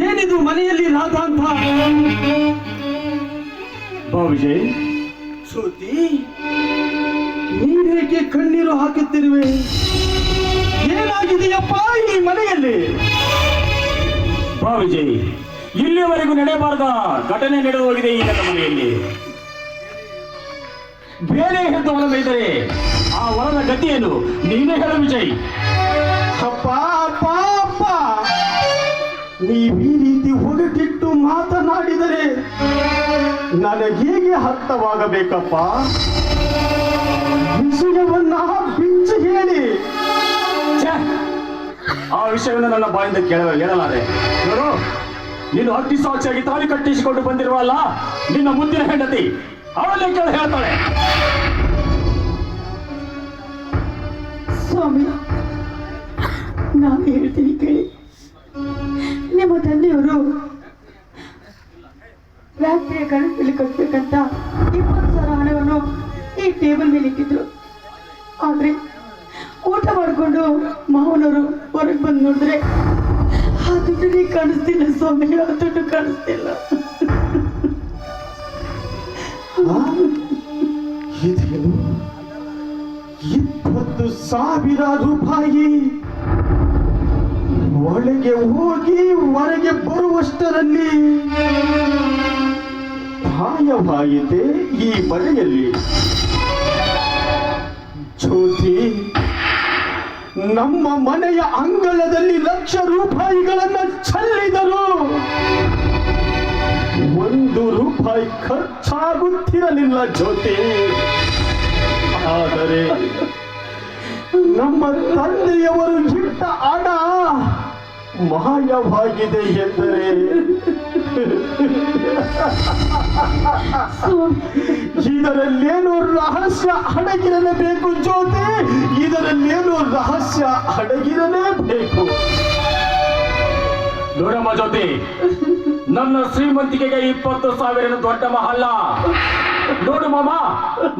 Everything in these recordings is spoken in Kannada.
ಏನಿದು ಮನೆಯಲ್ಲಿ ರಾಧ ಅಂತ? ವಿಜಯ್, ಜ್ಯೋತಿ, ನೀನೇಕೆ ಕಣ್ಣೀರು ಹಾಕುತ್ತಿರುವೆ? ಏನಾಗಿದೆಯಪ್ಪ ಈ ಮನೆಯಲ್ಲಿ? ವಿಜಯ್, ಇಲ್ಲಿಯವರೆಗೂ ನಡೆಯಬಾರದ ಘಟನೆ ನಡೆದು ಹೋಗಿದೆ ಈ ನನ್ನ ಮನೆಯಲ್ಲಿ. ಬೇರೆ ಹೆದ್ದು ಹೊಲವಿದ್ದರೆ ಆ ಹೊಲದ ಗತಿಯನ್ನು ನೀನೇ ಹೇಳು ವಿಜಯ್. ಅಪ್ಪ ಅಪ್ಪ ಅಪ್ಪ, ನೀವು ಈ ರೀತಿ ಹೊಗಟಿಟ್ಟು ಮಾತನಾಡಿದರೆ ನನಗೆ ಹೇಗೆ ಅರ್ಥವಾಗಬೇಕಪ್ಪ? ವಿಷಯವನ್ನ ಬಿಚ್ಚಿ ಹೇಳಿ. ಆ ವಿಷಯವನ್ನು ನನ್ನ ಬಾಯಿಂದ ಹೇಳಲಾರೆ. ನೋಡು, ನೀನು ಅತಿ ಸಾಕ್ಷಿಯಾಗಿ ತಾಳಿ ಕಟ್ಟಿಸಿಕೊಂಡು ಬಂದಿರುವಲ್ಲ ನಿನ್ನ ಮುದ್ದಿನ ಹೆಂಡತಿ, ಅವಳೇ ಕೇಳ ಹೇಳ್ತಾಳೆ. ಸ್ವಾಮಿ, ನಾನು ಹೇಳ್ತೀನಿ ಕೇಳಿ. ನಿಮ್ಮ ತಂದೆಯವರು ಫ್ಯಾಕ್ಟರಿಯ ಕಣದಲ್ಲಿ ಕಟ್ಟಬೇಕಂತ 20,000 ಹಣವನ್ನು ಈ ಟೇಬಲ್ ಮೇಲೆ ಇಟ್ಟಿದ್ರು. ಆದ್ರೆ ಊಟ ಮಾಡಿಕೊಂಡು ಮಾವನವರು ಹೊರಗೆ ಬಂದು ನೋಡಿದ್ರೆ ಆ ದುಡ್ಡು ಕಾಣಿಸ್ತಿಲ್ಲ ಸ್ವಾಮಿ, ಆ ದುಡ್ಡು ಕಾಣಿಸ್ತಿಲ್ಲ. ಇದೇನು 20,000 ರೂಪಾಯಿ ಒಳಗೆ ಹೋಗಿ ಹೊರಗೆ ಬರುವಷ್ಟರಲ್ಲಿ ಮಾಯವಾಯಿತೆ ಈ ಮನೆಯಲ್ಲಿ. ಜ್ಯೋತಿ, ನಮ್ಮ ಮನೆಯ ಅಂಗಳದಲ್ಲಿ ಲಕ್ಷ ರೂಪಾಯಿಗಳನ್ನ ಚೆಲ್ಲಿದರು. 1 ರೂಪಾಯಿ ಖರ್ಚಾಗುತ್ತಿರಲಿಲ್ಲ ಜ್ಯೋತಿ. ಆದರೆ ನಮ್ಮ ತಂದೆಯವರು ಇಟ್ಟ ಹಣ ಮಾಯವಾಗಿದೆ ಎಂದರೆ ಇದರಲ್ಲೇನೋ ರಹಸ್ಯ ಅಡಗಿರಲೇಬೇಕು ಜ್ಯೋತಿ, ಇದರಲ್ಲೇನೋ ರಹಸ್ಯ ಅಡಗಿರಲೇಬೇಕು. ನೋಡಮ್ಮ ಜ್ಯೋತಿ, ನನ್ನ ಶ್ರೀಮಂತಿಕೆಗೆ 20,000 ದೊಡ್ಡ ಮಹಲ್ಲ. ನೋಡು ಮಾಮ,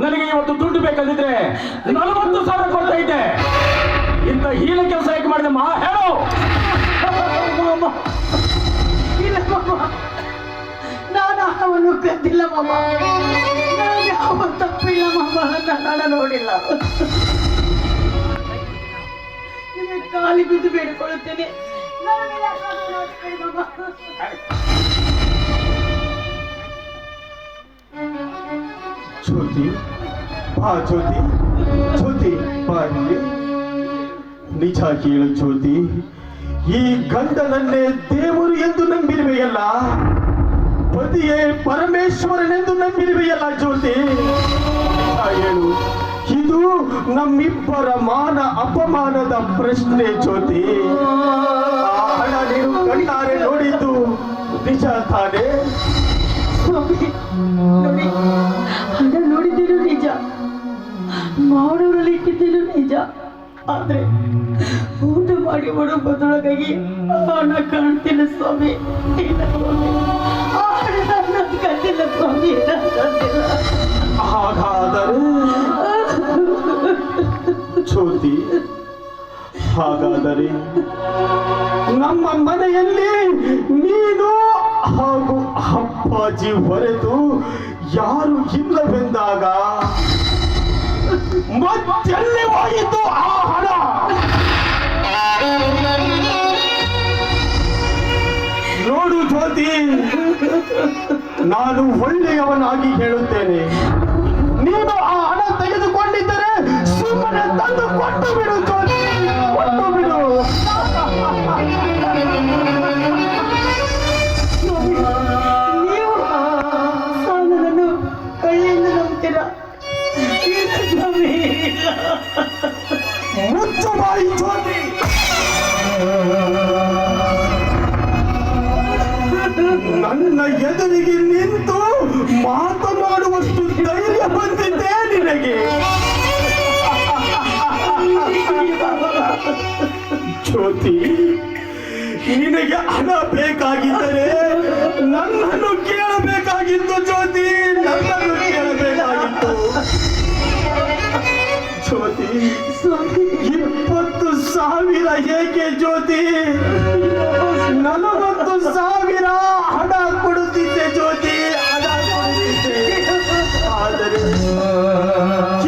ನನಗೆ ಇವತ್ತು ದುಡ್ಡು ಬೇಕಾದಿದ್ರೆ 40,000 ಕೊಡ್ತಾ ಇದ್ದೆ. ಇಂಥ ಹೀನ ಕೆಲಸ ಹೇಗೆ ಮಾಡಿದೆ ಮಾ ಹೇಳು? ಇಲ್ಲ ಮಾಮ, ನಾನು ಹಣವನ್ನು ಕದ್ದಿಲ್ಲ ಮಾಮ. ನಾನು ಯಾವ ತಪ್ಪಿಲ್ಲ ಮಾಮ, ನಾನು ಹಣ ನೋಡಿಲ್ಲ. ನಿಮಗೆ ಕಾಲಿ ಬಿದ್ದು ಬೇಡಿಕೊಳ್ಳುತ್ತೇನೆ. ಜ್ಯೋತಿ, ಬಾ ಜ್ಯೋತಿ, ಜ್ಯೋತಿ ಬಾ ಇಲ್ಲಿ. ನಿಜ ಹೇಳು ಜ್ಯೋತಿ, ಈ ಗಂಡನನ್ನೇ ದೇವರು ಎಂದು ನಂಬಿರುವೆಯಲ್ಲ, ಪತಿಯೇ ಪರಮೇಶ್ವರನೆಂದು ನಂಬಿರುವೆಯಲ್ಲ ಜ್ಯೋತಿ. ಹೇಳು, ಇದು ನಮ್ಮಿಬ್ಬರ ಮಾನ ಅಪಮಾನದ ಪ್ರಶ್ನೆ ಜ್ಯೋತಿ. ಆ ಹಣ ನೀನು ಕಣ್ಣಾರೆ ನೋಡಿದ್ದು ನಿಜ ತಾನೇ? ಸ್ವಾಮಿ, ನೋಡಿ, ಹಣ ನೋಡಿದ್ದೇನು ನಿಜ, ಮಾಡೋರಲ್ಲಿ ಇಟ್ಟಿದ್ದೇನು ನಿಜ. ಆದ್ರೆ ಊಟ ಮಾಡಿ ಬರೋ ಬದಲಾಗಿ ಹಣ ಕಾಣ್ತಿಲ್ಲ ಸ್ವಾಮಿ. ಇಲ್ಲ ಸ್ವಾಮಿ, ಆ ಹಣ ನನ್ನ ಕಣ್ಣಿಲ್ಲ ಸ್ವಾಮಿ, ನನ್ನ ಕಣ್ಣಿಲ್ಲ. ಹಾಗಾದರೆ ಜ್ಯೋತಿ, ಹಾಗಾದರೆ ನಮ್ಮ ಮನೆಯಲ್ಲಿ ನೀನು ಹಾಗೂ ಅಪ್ಪಾಜಿ ಹೊರತು ಯಾರು ಇಲ್ಲವೆಂದಾಗ ಮತ್ತೆಲ್ಲಿ ಹೋಯಿತು ಆ ಹಣ? ನೋಡು ಜ್ಯೋತಿ, ನಾನು ಒಳ್ಳೆಯವನಾಗಿ ಹೇಳುತ್ತೇನೆ. ನೀನು ಆ ಹಣ ತೆಗೆದುಕೊಂಡಿದ್ದರೆ ಸುಮ್ಮನೆ ತಂದು ಕೊಟ್ಟು ಬಿಡು ಜ್ಯೋತಿ, ಕೊಟ್ಟು ಬಿಡು. ನೀವು ಸಾಲವನ್ನು ಕಳ್ಳಿಯಿಂದ ನಂಬ್ತೀರಾ? ಮುಚ್ಚು ಬಾಯಿ ಜ್ಯೋತಿ. ನನ್ನ ಎದುರಿಗೆ ನಿಂತು ಮಾತನಾಡುವಷ್ಟು ಧೈರ್ಯ ಬಂದಿದ್ದೆ ನಿನಗೆ? ಜ್ಯೋತಿ, ನಿನಗೆ ಹಣ ಬೇಕಾಗಿದ್ದರೆ ನನ್ನನ್ನು ಕೇಳಬೇಕಾಗಿತ್ತು ಜ್ಯೋತಿ, ನನ್ನನ್ನು ಕೇಳಬೇಕಾಗಿತ್ತು. ಜ್ಯೋತಿ, 20,000 ಏಕೆ ಜ್ಯೋತಿ? 40,000 ಹಣ ಕೊಡುತ್ತಿದ್ದೆ ಜ್ಯೋತಿ, ಹಣ ಕೊಡುತ್ತಿದ್ದೆ. ಆದರೆ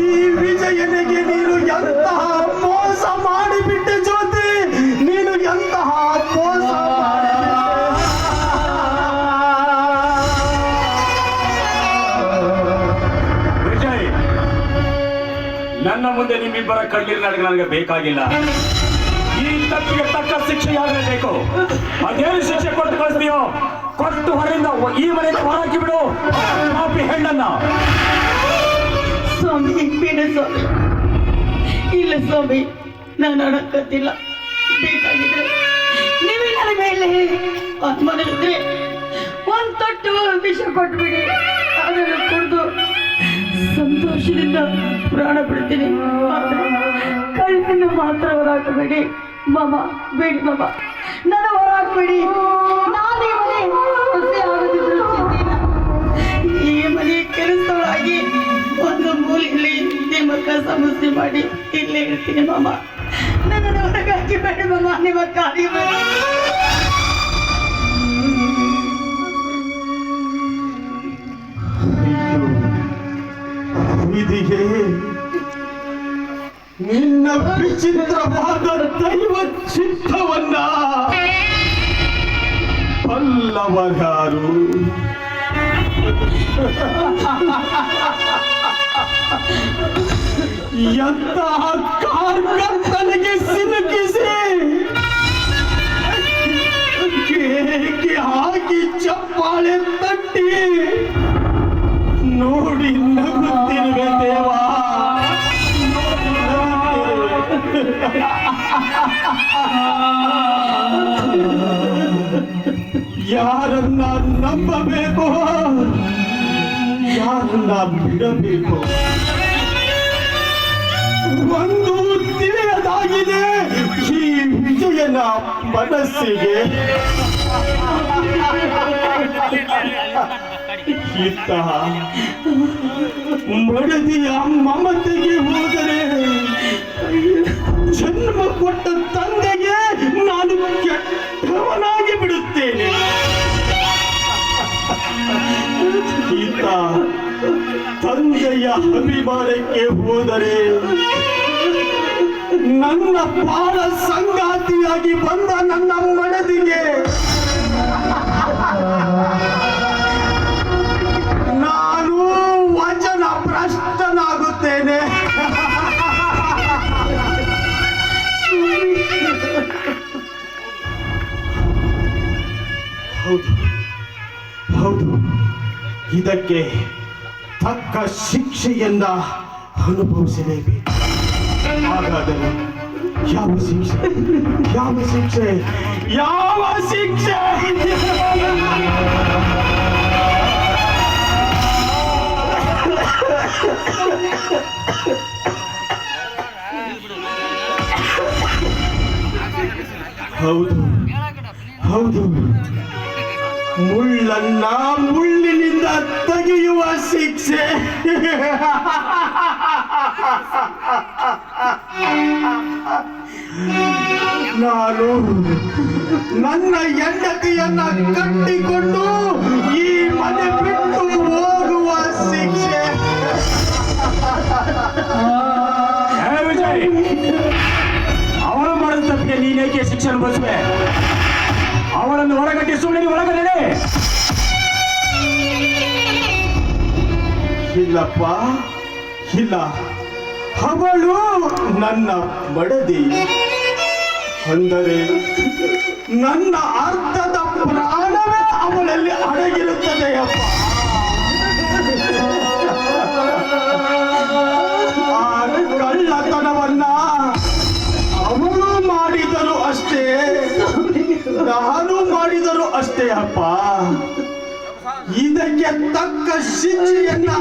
ಈ ವಿಜಯನಿಗೆ ನೀನು ಎಂತಹ ಮೋಸ ಮಾಡಿಬಿಟ್ಟೆ ಜ್ಯೋತಿ, ನೀನು ಎಂತಹ ಮೋಸ ವಿಜಯ್, ನನ್ನ ಮುಂದೆ ನಿಮ್ಮಿಬ್ಬರ ಕಣ್ಣೀರಿನ ನಡುವೆ ನನಗೆ ಬೇಕಾಗಿಲ್ಲ. ಈ ತಪ್ಪಿಗೆ ತಕ್ಕ ಶಿಕ್ಷೆಯಾಗಲೇಬೇಕು. ಅದೇನು ಶಿಕ್ಷೆ ಕೊಟ್ಟು ಕಳಿಸ್ತೀಯೋ ಕೊಟ್ಟು ಹೊರರಿಂದ ಈ ಮನೆಗೆ ಹೊರಹಾಕಿ ಬಿಡು ಪಾಪಿ ಹೆಣ್ಣನ್ನ. ಸ್ವಾಮಿ ಬೇಡ ಸ್ವಾಮಿ, ಇಲ್ಲ ಸ್ವಾಮಿ, ನಾನು ಅಡಕತ್ತಿಲ್ಲ. ಬೇಕಾಗಿದ್ರೆ ನೀವೇ ನನ್ನ ಮೇಲೆ ಆತ್ಮನಿದ್ರೆ ಒಂದು ತೊಟ್ಟು ವಿಷ ಕೊಟ್ಬಿಡಿ, ಅದನ್ನು ಕುಡಿದು ಸಂತೋಷದಿಂದ ಪ್ರಾಣ ಬಿಡ್ತೀನಿ. ಆದರೆ ಕಳ್ಳಿಯನ್ನು ಮಾತ್ರ ಹೊರಾಕಬೇಡಿ ಮಾಮ, ಬೇಡಿ ಮಾಮ, ನಾನು ಹೊರಾಕ್ಬೇಡಿ. ನಾನು ಈ ಮನೆ ಹೊಸೆ ಆಗೋದಿದ್ರು ಚಿಂತಿಲ್ಲ. ಈ ಮನೆ ಕೆಲಸದೊಳಗಾಗಿ ಒಂದು ಮೂಲೆಯಲ್ಲಿ ನಿಮ್ಮ ಸಮಸ್ಯೆ ಮಾಡಿ ಇಲ್ಲೇ ಇರ್ತೀನಿ ಮಾಮ. ನನ್ನನ್ನು ಹೊರಗಾಗಿ ಬೇಡ ಮಾಮ, ನಿಮ್ಮ ಕಾರ್ಯ ವಿಧಿಗೆ ನಿನ್ನ ವಿಚಿತ್ರವಾದ ದೈವ ಚಿತ್ತವನ್ನ ಬಲ್ಲವರಾರು. ಎಂತಹ ಕಾರ್ಕರ್ತನಿಗೆ ಸಿಲುಕಿಸಿ ಕೇಕೆ ಹಾಕಿ ಚಪ್ಪಾಳೆ ತಟ್ಟಿ ನೋಡಿ ನಗುತ್ತಿರುವೆ ದೇವಾ, ಯಾರನ್ನ ನಂಬಬೇಕು, ಯಾರನ್ನ ಬಿಡಬೇಕು ಒಂದು ತಿಳಿಯದಾಗಿದೆ ಈ ವಿಜಯನ ಮನಸ್ಸಿಗೆ. ಇಂತಹ ಮಡದಿಯ ಮಮತೆಗೆ ಹೋದರೆ ಜನ್ಮ ಕೊಟ್ಟ ತಂದೆಗೆ ನಾನು ಕೆಟ್ಟವನಾಗಿ ಬಿಡುತ್ತೇನೆ. ಈತ ತಂದೆಯ ಅಭಿಮಾನಕ್ಕೆ ಹೋದರೆ ನನ್ನ ಬಾಳ ಸಂಗಾತಿಯಾಗಿ ಬಂದ ನನ್ನ ಮಡದಿಗೆ ನಾನು ವಚನ ಭ್ರಷ್ಟನಾಗುತ್ತೇನೆ. ಹೌದು ಹೌದು, ಇದಕ್ಕೆ ತಕ್ಕ ಶಿಕ್ಷೆಯನ್ನ ಅನುಭವಿಸಲೇಬೇಕು. ಹಾಗಾದರೆ ಯಾವ ಶಿಕ್ಷೆ, ಯಾವ ಶಿಕ್ಷೆ, ಯಾವ ಶಿಕ್ಷೆ? ಹೌದು ಹೌದು, ಮುಳ್ಳನ್ನ ಮುಳ್ಳಿನಿಂದ ತೆಗೆಯುವ ಶಿಕ್ಷೆ. ನಾನು ನನ್ನ ಹೆಂಡತಿಯನ್ನ ಕಟ್ಟಿಕೊಂಡು ಈ ಮನೆ ಬಿಟ್ಟು ಹೋಗುವ ಶಿಕ್ಷೆ. ವಿಜಯ್, ಅವಳು ಮಾಡಿದ ತಪ್ಪಿಗೆ ನೀನೇಕೆ ಶಿಕ್ಷೆ ಅನುಭವಿಸುವೆ? ಅವಳನ್ನು ಹೊರಗಟ್ಟಿ ಸುಮ್ಮನೆ ಒಳಗಡೆ. ಇಲ್ಲಪ್ಪ ಇಲ್ಲ, ಅವಳು ನನ್ನ ಮಡದಿ, ಅಂದರೆ ನನ್ನ ಅರ್ಥದ ಪ್ರಾಣವೇ ಅವಳಲ್ಲಿ ಅಡಗಿರುತ್ತದೆಯಪ್ಪ. ಆ ಕಳ್ಳತನವನ್ನ ಅವಳು ಮಾಡಿದರು ಅಷ್ಟೇ, ನಾನು ಮಾಡಿದರು ಅಷ್ಟೇ ಅಪ್ಪ. ಇದಕ್ಕೆ ತಕ್ಕ ಶಿಕ್ಷೆಯನ್ನ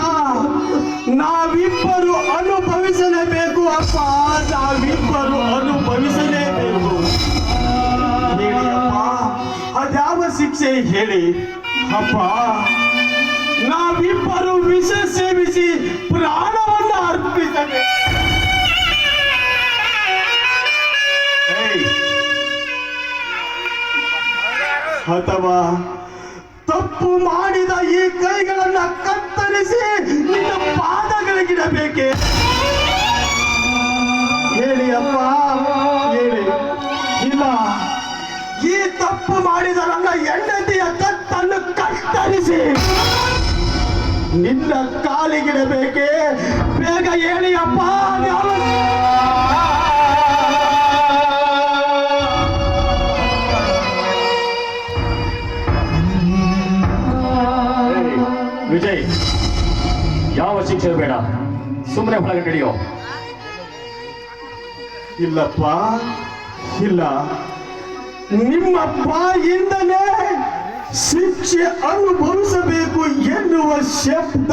ನಾವಿಬ್ಬರು ಅನುಭವಿಸಲೇಬೇಕು ಅಪ್ಪ, ನಾವಿಬ್ಬರು ಅನುಭವಿಸಲೇಬೇಕು. ಹೇಳಿ ಅಪ್ಪ, ಅದ್ಯಾವ ಶಿಕ್ಷೆ ಹೇಳಿ ಅಪ್ಪ? ನಾವಿಬ್ಬರು ವಿಷ ಸೇವಿಸಿ ಪ್ರಾಣವನ್ನು ಅರ್ಪಿಸಬೇಕು. ಅಥವಾ ತಪ್ಪು ಮಾಡಿದ ಈ ಕೈಗಳನ್ನ ಕತ್ತರಿಸಿ ನಿನ್ನ ಪಾದಗಳಿಗಿಡಬೇಕೆ? ಹೇಳಿ ಅಪ್ಪ, ಹೇಳಿ. ಇಲ್ಲ, ಈ ತಪ್ಪು ಮಾಡಿದ ನನ್ನ ಹೆಂಡತಿಯ ಕತ್ತನ್ನು ಕತ್ತರಿಸಿ ನಿನ್ನ ಕಾಲಿಗಿಡಬೇಕೆ? ಬೇಗ ಹೇಳಿ ಅಪ್ಪ. ವಿಜಯ್, ಯಾವ ಶಿಕ್ಷೆ ಬೇಡ, ಸುಮ್ಮನೆ ಒಳಗೆ ನಡೆಯೋ. ಇಲ್ಲಪ್ಪ, ಇಲ್ಲ. ನಿಮ್ಮ ಬಾಯಿಂದಲೇ ಶಿಕ್ಷೆ ಅನುಭವಿಸಬೇಕು ಎನ್ನುವ ಶಬ್ದ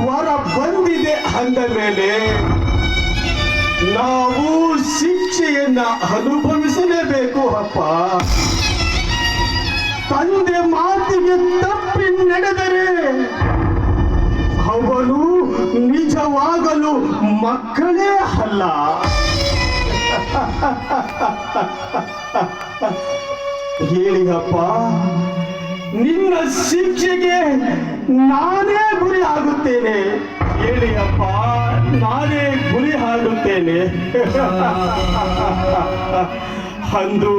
ಹೊರ ಬಂದಿದೆ ಅಂದ ಮೇಲೆ ನಾವು ಶಿಕ್ಷೆಯನ್ನ ಅನುಭವಿಸಲೇಬೇಕು ಅಪ್ಪ. ತಂದೆ ಮಾತಿಗೆ ತಪ್ಪಿ ನಡೆದರೆ ಅವನು ನಿಜವಾಗಲು ಮಕ್ಕಳೇ ಅಲ್ಲ. ಹೇಳಿ ಅಪ್ಪ, ನಿನ್ನ ಶಿಕ್ಷೆಗೆ ನಾನೇ ಗುರಿ ಆಗುತ್ತೇನೆ. ಹೇಳಿ ಅಪ್ಪ, ನಾನೇ ಗುರಿ ಆಗುತ್ತೇನೆ. ಅಂದು